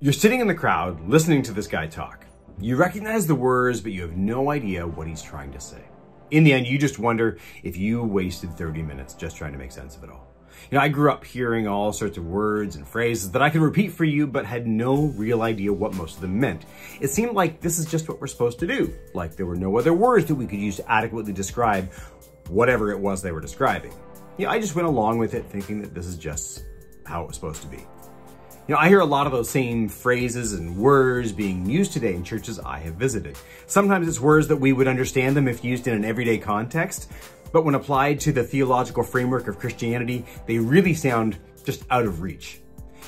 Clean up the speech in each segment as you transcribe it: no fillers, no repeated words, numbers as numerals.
You're sitting in the crowd, listening to this guy talk. You recognize the words, but you have no idea what he's trying to say. In the end, you just wonder if you wasted 30 minutes just trying to make sense of it all. I grew up hearing all sorts of words and phrases that I could repeat for you, but had no real idea what most of them meant. It seemed like this is just what we're supposed to do, like there were no other words that we could use to adequately describe whatever it was they were describing. I just went along with it thinking that this is just how it was supposed to be. I hear a lot of those same phrases and words being used today in churches I have visited. Sometimes it's words that we would understand them if used in an everyday context, but when applied to the theological framework of Christianity, they really sound just out of reach.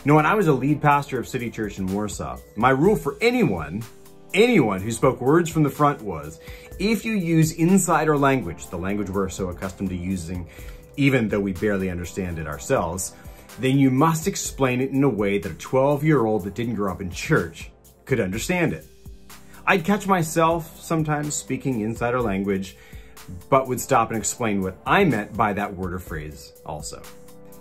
When I was a lead pastor of City Church in Warsaw, my rule for anyone who spoke words from the front was, if you use insider language, the language we're so accustomed to using, even though we barely understand it ourselves, then you must explain it in a way that a 12-year-old that didn't grow up in church could understand it. I'd catch myself sometimes speaking insider language, but would stop and explain what I meant by that word or phrase also.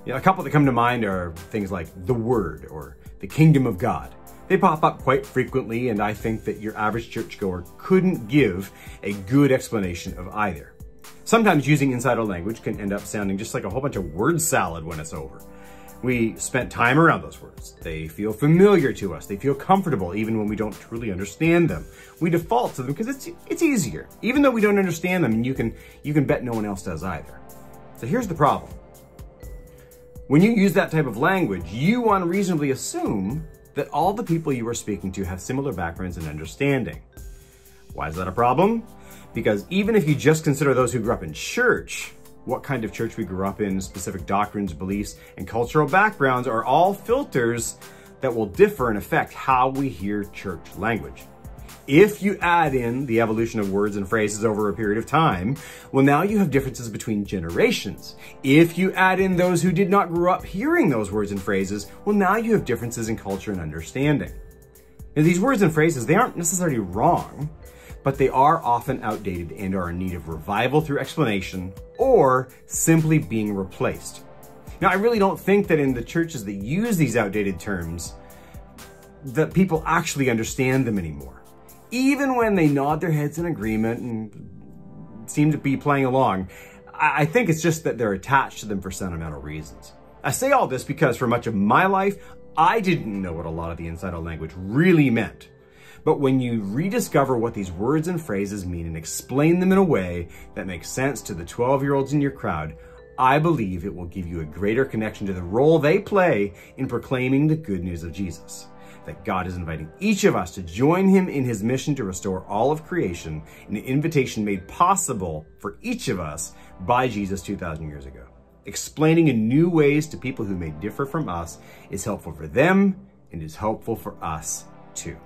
A couple that come to mind are things like the word or the kingdom of God. They pop up quite frequently, and I think that your average churchgoer couldn't give a good explanation of either. Sometimes using insider language can end up sounding just like a whole bunch of word salad when it's over. We spent time around those words. They feel familiar to us. They feel comfortable even when we don't truly understand them. We default to them because it's easier. Even though we don't understand them, and you can bet no one else does either. So here's the problem. When you use that type of language, you unreasonably assume that all the people you are speaking to have similar backgrounds and understanding. Why is that a problem? Because even if you just consider those who grew up in church, what kind of church we grew up in, specific doctrines, beliefs, and cultural backgrounds are all filters that will differ and affect how we hear church language. If you add in the evolution of words and phrases over a period of time, well, now you have differences between generations. If you add in those who did not grow up hearing those words and phrases, well, now you have differences in culture and understanding. Now, these words and phrases, they aren't necessarily wrong, but they are often outdated and are in need of revival through explanation or simply being replaced. Now, I really don't think that in the churches that use these outdated terms, that people actually understand them anymore. Even when they nod their heads in agreement and seem to be playing along, I think it's just that they're attached to them for sentimental reasons. I say all this because for much of my life, I didn't know what a lot of the insider language really meant. But when you rediscover what these words and phrases mean and explain them in a way that makes sense to the 12-year-olds in your crowd, I believe it will give you a greater connection to the role they play in proclaiming the good news of Jesus. That God is inviting each of us to join him in his mission to restore all of creation, an invitation made possible for each of us by Jesus 2,000 years ago. Explaining in new ways to people who may differ from us is helpful for them and is helpful for us too.